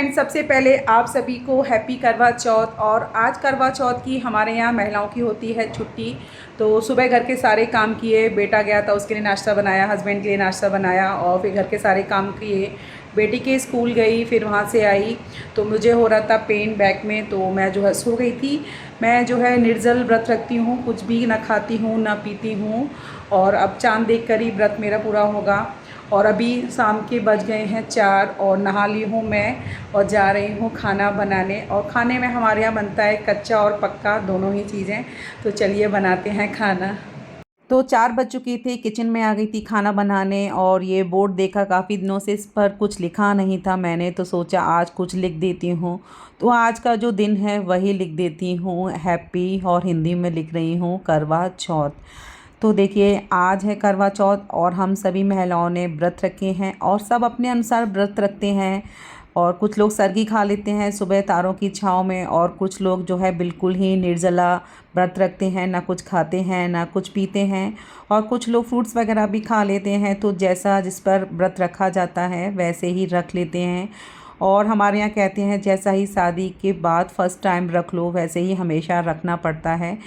Friends, सबसे पहले आप सभी को हैप्पी करवा चौथ। और आज करवा चौथ की हमारे यहाँ महिलाओं की होती है छुट्टी। तो सुबह घर के सारे काम किए, बेटा गया था उसके लिए नाश्ता बनाया, हस्बैंड के लिए नाश्ता बनाया और फिर घर के सारे काम किए। बेटी के स्कूल गई, फिर वहाँ से आई तो मुझे हो रहा था पेन बैक में, तो मैं जो है सो गई थी। मैं जो है निर्जल व्रत रखती हूँ, कुछ भी ना खाती हूँ ना पीती हूँ। और अब चाँद देख कर ही व्रत मेरा पूरा होगा। और अभी शाम के बज गए हैं 4 और नहा ली हूँ मैं और जा रही हूँ खाना बनाने। और खाने में हमारे यहाँ बनता है कच्चा और पक्का, दोनों ही चीज़ें। तो चलिए बनाते हैं खाना। तो 4 बज चुकी थी, किचन में आ गई थी खाना बनाने। और ये बोर्ड देखा, काफ़ी दिनों से इस पर कुछ लिखा नहीं था मैंने, तो सोचा आज कुछ लिख देती हूँ। तो आज का जो दिन है वही लिख देती हूँ, हैप्पी, और हिंदी में लिख रही हूँ करवा चौथ। तो देखिए आज है करवा चौथ और हम सभी महिलाओं ने व्रत रखे हैं और सब अपने अनुसार व्रत रखते हैं। और कुछ लोग सरगी खा लेते हैं सुबह तारों की छाँव में, और कुछ लोग जो है बिल्कुल ही निर्जला व्रत रखते हैं, ना कुछ खाते हैं ना कुछ पीते हैं। और कुछ लोग फ्रूट्स वगैरह भी खा लेते हैं। तो जैसा जिस पर व्रत रखा जाता है वैसे ही रख लेते हैं। और हमारे यहाँ कहते हैं जैसा ही शादी के बाद फर्स्ट टाइम रख लो वैसे ही हमेशा रखना पड़ता है।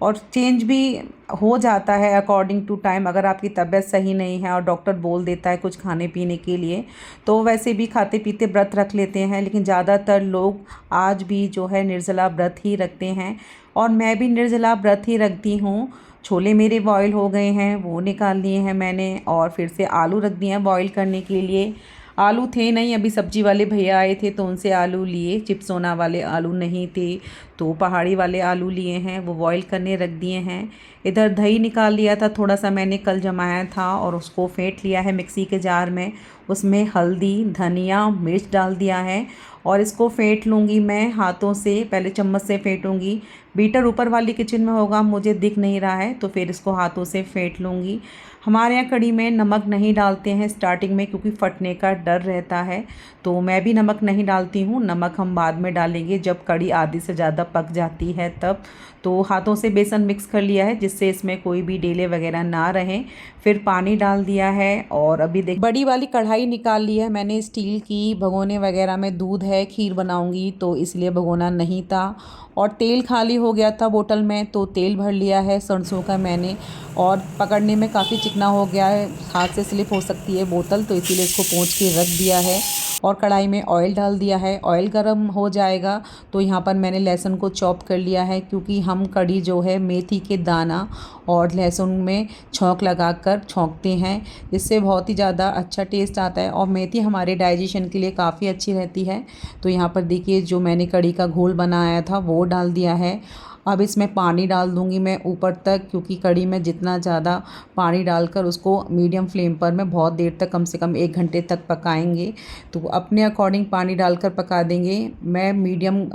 और चेंज भी हो जाता है अकॉर्डिंग टू टाइम। अगर आपकी तबीयत सही नहीं है और डॉक्टर बोल देता है कुछ खाने पीने के लिए, तो वैसे भी खाते पीते व्रत रख लेते हैं। लेकिन ज़्यादातर लोग आज भी जो है निर्जला व्रत ही रखते हैं। और मैं भी निर्जला व्रत ही रखती हूँ। छोले मेरे बॉईल हो गए हैं, वो निकाल लिए हैं मैंने, और फिर से आलू रख दिए हैं बॉईल करने के लिए। आलू थे नहीं, अभी सब्जी वाले भैया आए थे तो उनसे आलू लिए, चिप्सोना वाले आलू नहीं थे तो पहाड़ी वाले आलू लिए हैं, वो बॉईल करने रख दिए हैं। इधर दही निकाल लिया था थोड़ा सा, मैंने कल जमाया था और उसको फेंट लिया है मिक्सी के जार में। उसमें हल्दी, धनिया, मिर्च डाल दिया है और इसको फेंट लूँगी मैं हाथों से, पहले चम्मच से फेंटूँगी। बीटर ऊपर वाली किचन में होगा, मुझे दिख नहीं रहा है, तो फिर इसको हाथों से फेंट लूँगी। हमारे यहाँ कढ़ी में नमक नहीं डालते हैं स्टार्टिंग में, क्योंकि फटने का डर रहता है। तो मैं भी नमक नहीं डालती हूँ, नमक हम बाद में डालेंगे जब कढ़ी आधी से ज़्यादा पक जाती है तब। तो हाथों से बेसन मिक्स कर लिया है जिससे इसमें कोई भी डेले वगैरह ना रहें। फिर पानी डाल दिया है और अभी देख बड़ी वाली कढ़ाई निकाल ली है मैंने स्टील की। भगोने वगैरह में दूध है, खीर बनाऊंगी तो इसलिए भगोना नहीं था। और तेल खाली हो गया था बोतल में, तो तेल भर लिया है सरसों का मैंने। और पकड़ने में काफ़ी चिकना हो गया है, हाथ से स्लिप हो सकती है बोतल, तो इसीलिए इसको पोंछ के रख दिया है। और कढ़ाई में ऑयल डाल दिया है, ऑयल गर्म हो जाएगा तो यहाँ पर मैंने लहसुन को चॉप कर लिया है, क्योंकि हम कढ़ी जो है मेथी के दाना और लहसुन में छौंक लगाकर छौंकते हैं, इससे बहुत ही ज़्यादा अच्छा टेस्ट आता है। और मेथी हमारे डाइजेशन के लिए काफ़ी अच्छी रहती है। तो यहाँ पर देखिए जो मैंने कढ़ी का घोल बनाया था वो डाल दिया है। अब इसमें पानी डाल दूंगी मैं ऊपर तक, क्योंकि कढ़ी में जितना ज़्यादा पानी डालकर उसको मीडियम फ्लेम पर मैं बहुत देर तक, कम से कम 1 घंटे तक पकाएंगे। तो अपने अकॉर्डिंग पानी डालकर पका देंगे। मैं मीडियम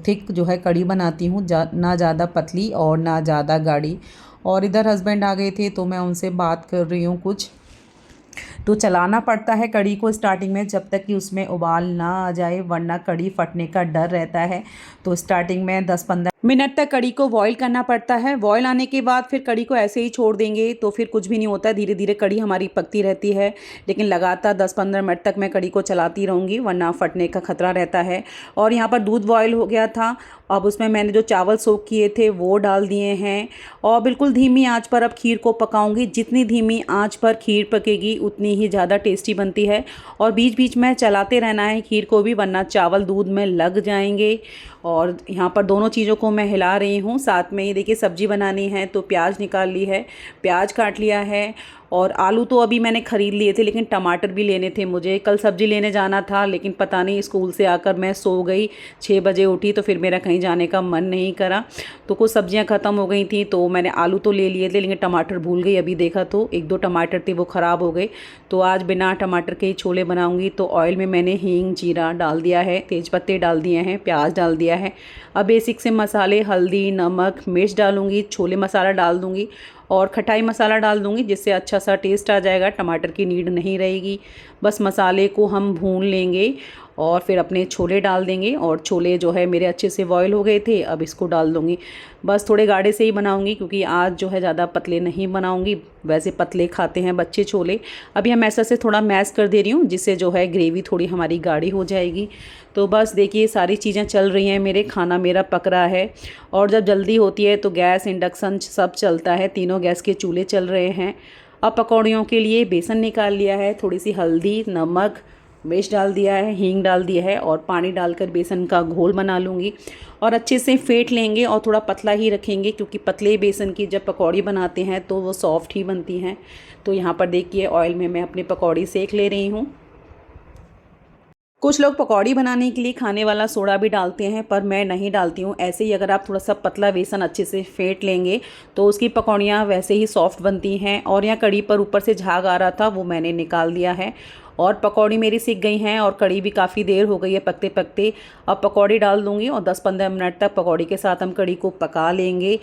थिक जो है कढ़ी बनाती हूँ, ना ज़्यादा पतली और ना ज़्यादा गाढ़ी। और इधर हस्बैंड आ गए थे तो मैं उनसे बात कर रही हूँ कुछ। तो चलाना पड़ता है कढ़ी को स्टार्टिंग में जब तक कि उसमें उबाल ना आ जाए, वरना कढ़ी फटने का डर रहता है। तो स्टार्टिंग में 10-15 मिनट तक कढ़ी को बॉईल करना पड़ता है। बॉईल आने के बाद फिर कढ़ी को ऐसे ही छोड़ देंगे तो फिर कुछ भी नहीं होता है, धीरे धीरे कढ़ी हमारी पकती रहती है। लेकिन लगातार 10-15 मिनट तक मैं कढ़ी को चलाती रहूँगी, वरना फटने का खतरा रहता है। और यहाँ पर दूध बॉयल हो गया था, अब उसमें मैंने जो चावल सोख किए थे वो डाल दिए हैं। और बिल्कुल धीमी आंच पर अब खीर को पकाऊंगी। जितनी धीमी आंच पर खीर पकेगी उतनी ही ज़्यादा टेस्टी बनती है। और बीच बीच में चलाते रहना है खीर को भी, वरना चावल दूध में लग जाएंगे। और यहाँ पर दोनों चीज़ों को मैं हिला रही हूँ। साथ में ये देखिए सब्ज़ी बनानी है तो प्याज निकाल ली है, प्याज काट लिया है। और आलू तो अभी मैंने ख़रीद लिए थे, लेकिन टमाटर भी लेने थे मुझे। कल सब्ज़ी लेने जाना था, लेकिन पता नहीं स्कूल से आकर मैं सो गई, 6 बजे उठी तो फिर मेरा कहीं जाने का मन नहीं करा। तो कुछ सब्जियां ख़त्म हो गई थी तो मैंने आलू तो ले लिए थे, लेकिन टमाटर भूल गई। अभी देखा तो 1-2 टमाटर थे वो ख़राब हो गए। तो आज बिना टमाटर के ही छोले बनाऊँगी। तो ऑयल में मैंने हींग, जीरा डाल दिया है, तेज़पत्ते डाल दिए हैं, प्याज डाल दिया है। अब बेसिक से मसाले हल्दी, नमक, मिर्च डालूँगी, छोले मसाला डाल दूँगी और खटाई मसाला डाल दूँगी, जिससे अच्छा सा टेस्ट आ जाएगा, टमाटर की नीड नहीं रहेगी। बस मसाले को हम भून लेंगे। और फिर अपने छोले डाल देंगे। और छोले जो है मेरे अच्छे से बॉयल हो गए थे, अब इसको डाल दूँगी। बस थोड़े गाढ़े से ही बनाऊँगी क्योंकि आज जो है ज़्यादा पतले नहीं बनाऊँगी, वैसे पतले खाते हैं बच्चे छोले। अभी हम ऐसा से थोड़ा मैश कर दे रही हूँ जिससे जो है ग्रेवी थोड़ी हमारी गाढ़ी हो जाएगी। तो बस देखिए सारी चीज़ें चल रही हैं, मेरे खाना मेरा पक रहा है। और जब जल्दी होती है तो गैस इंडक्शन सब चलता है, तीनों गैस के चूल्हे चल रहे हैं। अब पकौड़ियों के लिए बेसन निकाल लिया है, थोड़ी सी हल्दी, नमक, मिर्च डाल दिया है, हींग डाल दिया है और पानी डालकर बेसन का घोल बना लूँगी और अच्छे से फेंट लेंगे। और थोड़ा पतला ही रखेंगे क्योंकि पतले बेसन की जब पकौड़ी बनाते हैं तो वो सॉफ्ट ही बनती हैं। तो यहाँ पर देखिए ऑयल में मैं अपनी पकौड़ी सेक ले रही हूँ। कुछ लोग पकौड़ी बनाने के लिए खाने वाला सोडा भी डालते हैं, पर मैं नहीं डालती हूँ। ऐसे ही अगर आप थोड़ा सा पतला बेसन अच्छे से फेंट लेंगे तो उसकी पकौड़ियाँ वैसे ही सॉफ्ट बनती हैं। और यहाँ कढ़ी पर ऊपर से झाग आ रहा था, वो मैंने निकाल दिया है और पकौड़ी मेरी सिक गई हैं और कढ़ी भी काफ़ी देर हो गई है पकते पकते। अब पकौड़ी डाल दूँगी और 10-15 मिनट तक पकौड़ी के साथ हम कढ़ी को पका लेंगे।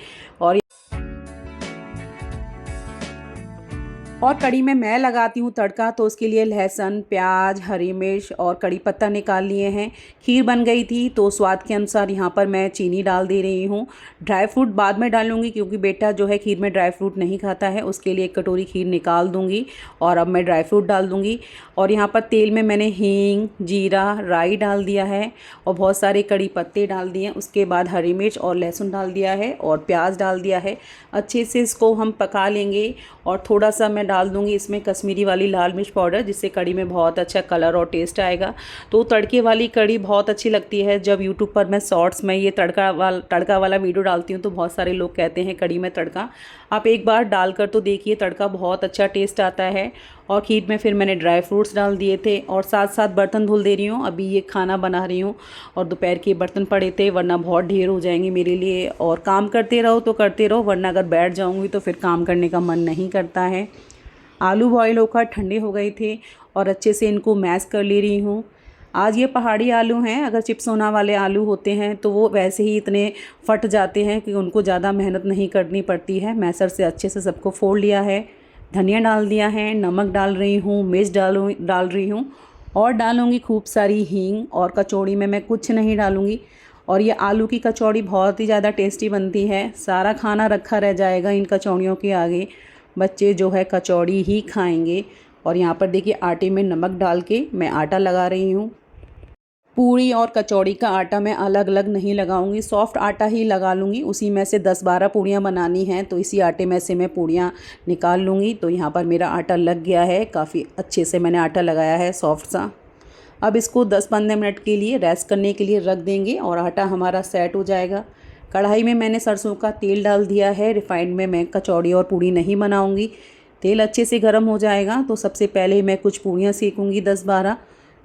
और कढ़ी में मैं लगाती हूँ तड़का, तो उसके लिए लहसुन, प्याज, हरी मिर्च और कड़ी पत्ता निकाल लिए हैं। खीर बन गई थी तो स्वाद के अनुसार यहाँ पर मैं चीनी डाल दे रही हूँ। ड्राई फ्रूट बाद में डालूँगी क्योंकि बेटा जो है खीर में ड्राई फ्रूट नहीं खाता है, उसके लिए 1 कटोरी खीर निकाल दूँगी और अब मैं ड्राई फ्रूट डाल दूँगी। और यहाँ पर तेल में मैंने हींग, जीरा, राई डाल दिया है और बहुत सारे कड़ी पत्ते डाल दिए हैं। उसके बाद हरी मिर्च और लहसुन डाल दिया है और प्याज डाल दिया है। अच्छे से इसको हम पका लेंगे और थोड़ा सा मैं डाल दूंगी इसमें कश्मीरी वाली लाल मिर्च पाउडर, जिससे कड़ी में बहुत अच्छा कलर और टेस्ट आएगा। तो तड़के वाली कड़ी बहुत अच्छी लगती है। जब यूट्यूब पर मैं शॉर्ट्स में ये तड़का वाला वीडियो डालती हूँ तो बहुत सारे लोग कहते हैं कड़ी में तड़का। आप एक बार डालकर तो देखिए, तड़का बहुत अच्छा टेस्ट आता है। और खीर में फिर मैंने ड्राई फ्रूट्स डाल दिए थे और साथ साथ बर्तन धुल दे रही हूँ। अभी ये खाना बना रही हूँ और दोपहर के बर्तन पड़े थे, वरना बहुत ढेर हो जाएंगे मेरे लिए। और काम करते रहो तो करते रहो, वरना अगर बैठ जाऊँगी तो फिर काम करने का मन नहीं करता है। आलू बॉयल होकर ठंडे हो गए थे और अच्छे से इनको मैश कर ले रही हूँ। आज ये पहाड़ी आलू हैं, अगर चिप्सोना वाले आलू होते हैं तो वो वैसे ही इतने फट जाते हैं कि उनको ज़्यादा मेहनत नहीं करनी पड़ती है। मैसर से अच्छे से सबको फोड़ लिया है, धनिया डाल दिया है, नमक डाल रही हूँ, मिर्च डाल रही हूँ और डालूँगी खूब सारी हींग। और कचौड़ी में मैं कुछ नहीं डालूँगी। और ये आलू की कचौड़ी बहुत ही ज़्यादा टेस्टी बनती है, सारा खाना रखा रह जाएगा इन कचौड़ियों के आगे, बच्चे जो है कचौड़ी ही खाएंगे। और यहाँ पर देखिए आटे में नमक डाल के मैं आटा लगा रही हूँ। पूड़ी और कचौड़ी का आटा मैं अलग अलग नहीं लगाऊंगी, सॉफ्ट आटा ही लगा लूँगी। उसी में से 10-12 पूड़ियाँ बनानी हैं तो इसी आटे में से मैं पूड़ियाँ निकाल लूँगी। तो यहाँ पर मेरा आटा लग गया है, काफ़ी अच्छे से मैंने आटा लगाया है सॉफ्ट सा। अब इसको 10-15 मिनट के लिए रेस्ट करने के लिए रख देंगे और आटा हमारा सेट हो जाएगा। कढ़ाई में मैंने सरसों का तेल डाल दिया है। रिफाइंड में मैं कचौड़ी और पूड़ी नहीं बनाऊँगी। तेल अच्छे से गर्म हो जाएगा तो सबसे पहले मैं कुछ पूड़ियाँ सेकूँगी 10-12।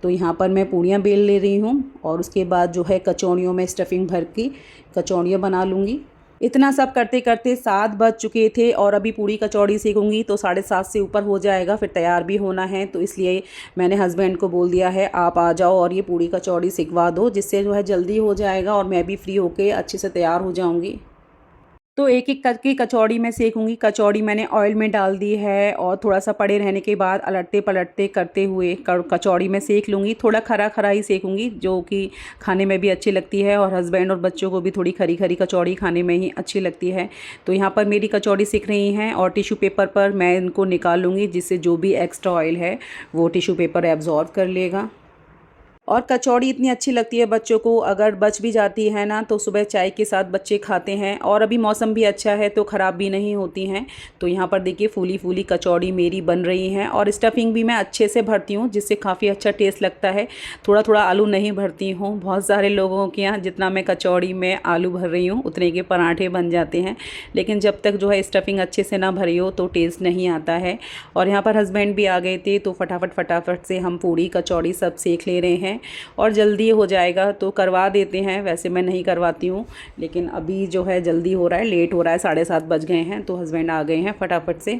तो यहाँ पर मैं पूड़ियाँ बेल ले रही हूँ और उसके बाद जो है कचौड़ियों में स्टफिंग भर के कचौड़ियाँ बना लूँगी। इतना सब करते करते 7 बज चुके थे और अभी पूड़ी कचौड़ी सेकूँगी तो 7:30 से ऊपर हो जाएगा, फिर तैयार भी होना है। तो इसलिए मैंने हस्बैंड को बोल दिया है आप आ जाओ और ये पूड़ी कचौड़ी सिकवा दो, जिससे जो है जल्दी हो जाएगा और मैं भी फ्री होके अच्छे से तैयार हो जाऊँगी। तो एक एक करके कचौड़ी मैं सेकूँगी। कचौड़ी मैंने ऑयल में डाल दी है और थोड़ा सा पड़े रहने के बाद अलटते पलटते करते हुए कचौड़ी में सेक लूँगी। थोड़ा खरा खरा ही सेकूँगी जो कि खाने में भी अच्छी लगती है और हस्बैंड और बच्चों को भी थोड़ी खरी खरी कचौड़ी खाने में ही अच्छी लगती है। तो यहाँ पर मेरी कचौड़ी सिक रही हैं और टिश्यू पेपर पर मैं इनको निकाल लूँगी, जिससे जो भी एक्स्ट्रा ऑयल है वो टिश्यू पेपर एब्जॉर्ब कर लेगा। और कचौड़ी इतनी अच्छी लगती है बच्चों को, अगर बच भी जाती है ना तो सुबह चाय के साथ बच्चे खाते हैं और अभी मौसम भी अच्छा है तो ख़राब भी नहीं होती हैं। तो यहाँ पर देखिए फूली फूली कचौड़ी मेरी बन रही हैं और स्टफिंग भी मैं अच्छे से भरती हूँ, जिससे काफ़ी अच्छा टेस्ट लगता है। थोड़ा थोड़ा आलू नहीं भरती हूँ, बहुत सारे लोगों के यहाँ जितना मैं कचौड़ी में आलू भर रही हूँ उतने के पराठे बन जाते हैं, लेकिन जब तक जो है स्टफिंग अच्छे से ना भरी हो तो टेस्ट नहीं आता है। और यहाँ पर हस्बैंड भी आ गए थे तो फटाफट से हम पूड़ी कचौड़ी सब सेक ले रहे हैं और जल्दी हो जाएगा तो करवा देते हैं। वैसे मैं नहीं करवाती हूँ, लेकिन अभी जो है जल्दी हो रहा है, लेट हो रहा है, 7:30 बज गए हैं तो हस्बैंड आ गए हैं फटाफट से।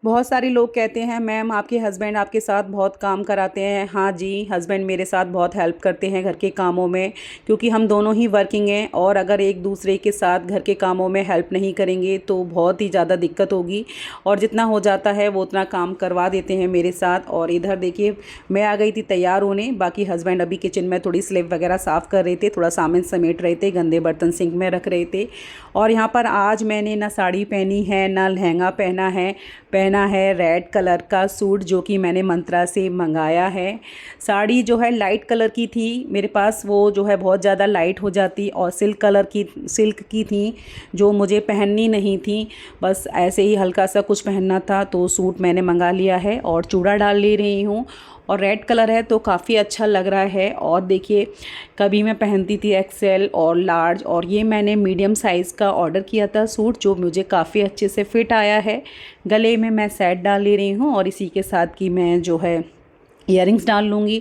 बहुत सारे लोग कहते हैं मैम आपके हस्बैंड आपके साथ बहुत काम कराते हैं। हाँ जी, हस्बैंड मेरे साथ बहुत हेल्प करते हैं घर के कामों में, क्योंकि हम दोनों ही वर्किंग हैं और अगर एक दूसरे के साथ घर के कामों में हेल्प नहीं करेंगे तो बहुत ही ज़्यादा दिक्कत होगी। और जितना हो जाता है वो उतना काम करवा देते हैं मेरे साथ। और इधर देखिए मैं आ गई थी तैयार होने, बाकी हस्बैंड अभी किचन में थोड़ी स्लेब वगैरह साफ़ कर रहे थे, थोड़ा सामान समेट रहे थे, गंदे बर्तन सिंक में रख रहे थे। और यहाँ पर आज मैंने ना साड़ी पहनी है ना लहंगा पहना है रेड कलर का सूट जो कि मैंने मंत्रा से मंगाया है। साड़ी जो है लाइट कलर की थी मेरे पास, वो जो है बहुत ज़्यादा लाइट हो जाती, और सिल्क की थी जो मुझे पहननी नहीं थी, बस ऐसे ही हल्का सा कुछ पहनना था, तो सूट मैंने मंगा लिया है और चूड़ा डाल ले रही हूँ। और रेड कलर है तो काफ़ी अच्छा लग रहा है। और देखिए कभी मैं पहनती थी एक्सेल और लार्ज, और ये मैंने मीडियम साइज़ का ऑर्डर किया था सूट, जो मुझे काफ़ी अच्छे से फिट आया है। गले में मैं सेट डाल ले रही हूँ और इसी के साथ की मैं जो है इयररिंग्स डाल लूँगी।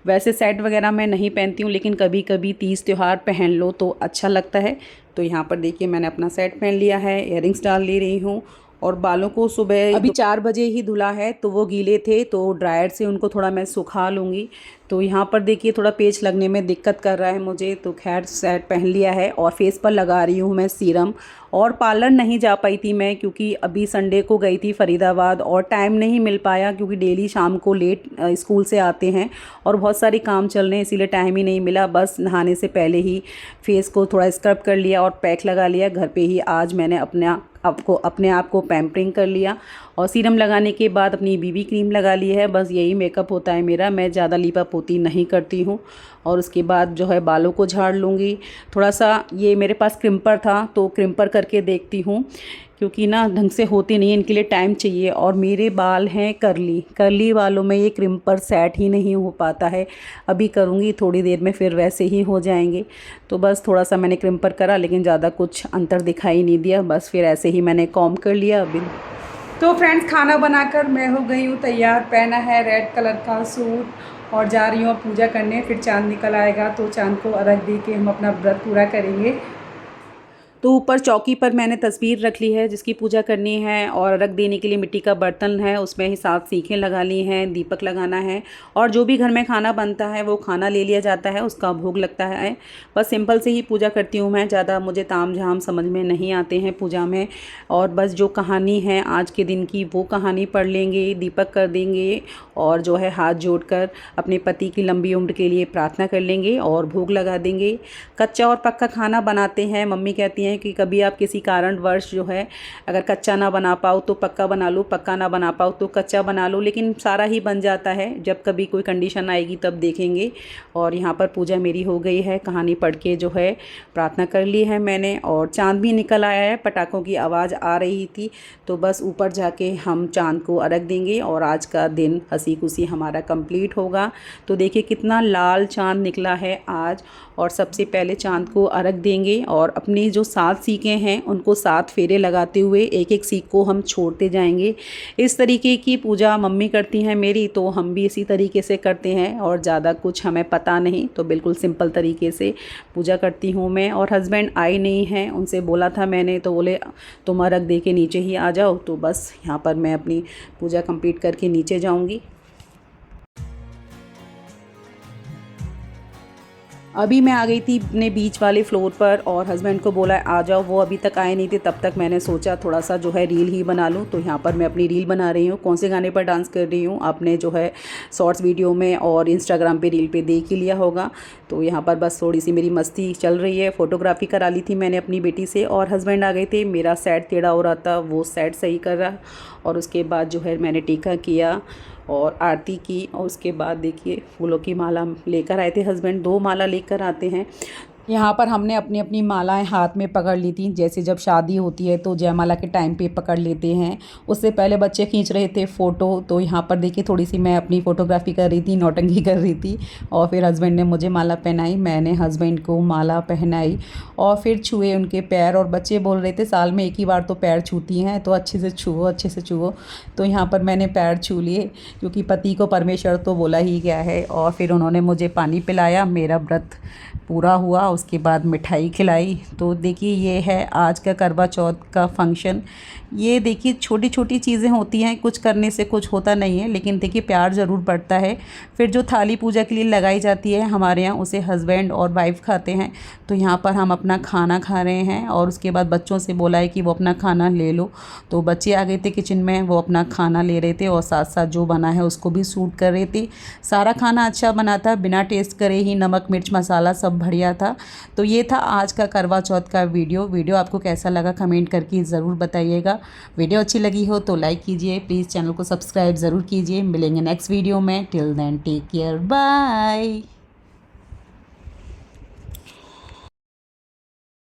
वैसे सेट वगैरह मैं नहीं पहनती हूँ, लेकिन कभी कभी तीज त्यौहार पहन लो तो अच्छा लगता है। तो यहाँ पर देखिए मैंने अपना सेट पहन लिया है, इयररिंग्स डाल ले रही हूँ। और बालों को सुबह अभी 4 बजे ही धुला है तो वो गीले थे, तो ड्रायर से उनको थोड़ा मैं सुखा लूँगी। तो यहाँ पर देखिए थोड़ा पेच लगने में दिक्कत कर रहा है मुझे, तो खैर सेट पहन लिया है। और फेस पर लगा रही हूँ मैं सीरम। और पार्लर नहीं जा पाई थी मैं, क्योंकि अभी संडे को गई थी फरीदाबाद और टाइम नहीं मिल पाया, क्योंकि डेली शाम को लेट स्कूल से आते हैं और बहुत सारे काम चल रहे हैं, इसीलिए टाइम ही नहीं मिला। बस नहाने से पहले ही फेस को थोड़ा स्क्रब कर लिया और पैक लगा लिया घर पे ही। आज मैंने अपने आप को पैम्परिंग कर लिया और सीरम लगाने के बाद अपनी बीबी क्रीम लगा ली है। बस यही मेकअप होता है मेरा, मैं ज़्यादा लिपा पोती नहीं करती हूँ। और उसके बाद जो है बालों को झाड़ लूँगी। थोड़ा सा ये मेरे पास क्रिम्पर था तो क्रिम्पर करके देखती हूँ, क्योंकि ना ढंग से होती नहीं, इनके लिए टाइम चाहिए। और मेरे बाल हैं करली बालों में ये क्रिम्पर सेट ही नहीं हो पाता है। अभी करूँगी थोड़ी देर में, फिर वैसे ही हो जाएंगे। तो बस थोड़ा सा मैंने क्रिम्पर करा, लेकिन ज़्यादा कुछ अंतर दिखाई नहीं दिया, बस फिर ऐसे ही मैंने कॉम्ब कर लिया अभी। तो फ्रेंड्स खाना बनाकर मैं हो गई हूँ तैयार। पहना है रेड कलर का सूट और जा रही हूँ पूजा करने। फिर चाँद निकल आएगा तो चाँद को अर्घ दे के हम अपना व्रत पूरा करेंगे। तो ऊपर चौकी पर मैंने तस्वीर रख ली है जिसकी पूजा करनी है, और रख देने के लिए मिट्टी का बर्तन है, उसमें ही 7 सीखें लगा ली हैं, दीपक लगाना है। और जो भी घर में खाना बनता है वो खाना ले लिया जाता है, उसका भोग लगता है। बस सिंपल से ही पूजा करती हूँ मैं, ज़्यादा मुझे ताम झाम समझ में नहीं आते हैं पूजा में। और बस जो कहानी है आज के दिन की वो कहानी पढ़ लेंगे, दीपक कर देंगे, और जो है हाथ जोड़कर अपने पति की लंबी उम्र के लिए प्रार्थना कर लेंगे और भोग लगा देंगे। कच्चा और पक्का खाना बनाते हैं। मम्मी कहती हैं कि कभी आप किसी कारणवश जो है अगर कच्चा ना बना पाओ तो पक्का बना लो, पक्का ना बना पाओ तो कच्चा बना लो, लेकिन सारा ही बन जाता है। जब कभी कोई कंडीशन आएगी तब देखेंगे। और यहाँ पर पूजा मेरी हो गई है, कहानी पढ़ के जो है प्रार्थना कर ली है मैंने। और चाँद भी निकल आया है, पटाखों की आवाज़ आ रही थी, तो बस ऊपर जाके हम चाँद को अर्घ देंगे और आज का दिन हंसी खुशी हमारा कंप्लीट होगा। तो देखिए कितना लाल चाँद निकला है आज। और सबसे पहले चाँद को अर्घ देंगे और अपनी जो 7 सीखें हैं उनको 7 फेरे लगाते हुए एक एक सीख को हम छोड़ते जाएंगे। इस तरीके की पूजा मम्मी करती हैं मेरी, तो हम भी इसी तरीके से करते हैं, और ज़्यादा कुछ हमें पता नहीं, तो बिल्कुल सिंपल तरीके से पूजा करती हूँ मैं। और हस्बैंड आए नहीं हैं, उनसे बोला था मैंने, तो बोले तुम अर्घ दे के नीचे ही आ जाओ। तो बस यहाँ पर मैं अपनी पूजा कंप्लीट करके नीचे जाऊँगी। अभी मैं आ गई थी अपने बीच वाले फ्लोर पर और हस्बैंड को बोला आ जाओ, वो अभी तक आए नहीं थे। तब तक मैंने सोचा थोड़ा सा जो है रील ही बना लूँ। तो यहाँ पर मैं अपनी रील बना रही हूँ। कौन से गाने पर डांस कर रही हूँ आपने जो है शॉर्ट्स वीडियो में और इंस्टाग्राम पे रील पे देख ही लिया होगा। तो यहाँ पर बस थोड़ी सी मेरी मस्ती चल रही है। फ़ोटोग्राफी करा ली थी मैंने अपनी बेटी से, और हस्बैंड आ गए थे। मेरा सेट टेढ़ा हो रहा था, वो सेट सही कर रहा, और उसके बाद जो है मैंने टीका किया और आरती की। और उसके बाद देखिए फूलों की माला लेकर आए थे हस्बैंड, 2 माला लेकर आते हैं। यहाँ पर हमने अपनी अपनी मालाएं हाथ में पकड़ ली थी, जैसे जब शादी होती है तो जयमाला के टाइम पे पकड़ लेते हैं। उससे पहले बच्चे खींच रहे थे फ़ोटो, तो यहाँ पर देखिए थोड़ी सी मैं अपनी फ़ोटोग्राफी कर रही थी, नौटंकी कर रही थी। और फिर हस्बैंड ने मुझे माला पहनाई, मैंने हस्बैंड को माला पहनाई, और फिर छुए उनके पैर। और बच्चे बोल रहे थे साल में एक ही बार तो पैर छूती हैं, तो अच्छे से छुओ, अच्छे से छुओ। तो यहाँ पर मैंने पैर छू लिए, क्योंकि पति को परमेश्वर तो बोला ही गया है। और फिर उन्होंने मुझे पानी पिलाया, मेरा व्रत पूरा हुआ, उसके बाद मिठाई खिलाई। तो देखिए ये है आज का करवा चौथ का फंक्शन। ये देखिए छोटी छोटी चीज़ें होती हैं, कुछ करने से कुछ होता नहीं है, लेकिन देखिए प्यार ज़रूर बढ़ता है। फिर जो थाली पूजा के लिए लगाई जाती है हमारे यहाँ, उसे हस्बैंड और वाइफ खाते हैं। तो यहाँ पर हम अपना खाना खा रहे हैं और उसके बाद बच्चों से बोला है कि वो अपना खाना ले लो। तो बच्चे आ गए थे किचन में, वो अपना खाना ले रहे थे और साथ साथ जो बना है उसको भी सूट कर रहे थे। सारा खाना अच्छा बना था, बिना टेस्ट करे ही, नमक मिर्च मसाला सब बढ़िया था। तो ये था आज का करवा चौथ का वीडियो आपको कैसा लगा कमेंट करके ज़रूर बताइएगा। वीडियो अच्छी लगी हो तो लाइक कीजिए, प्लीज़ चैनल को सब्सक्राइब ज़रूर कीजिए। मिलेंगे नेक्स्ट वीडियो में। Till then take care, bye.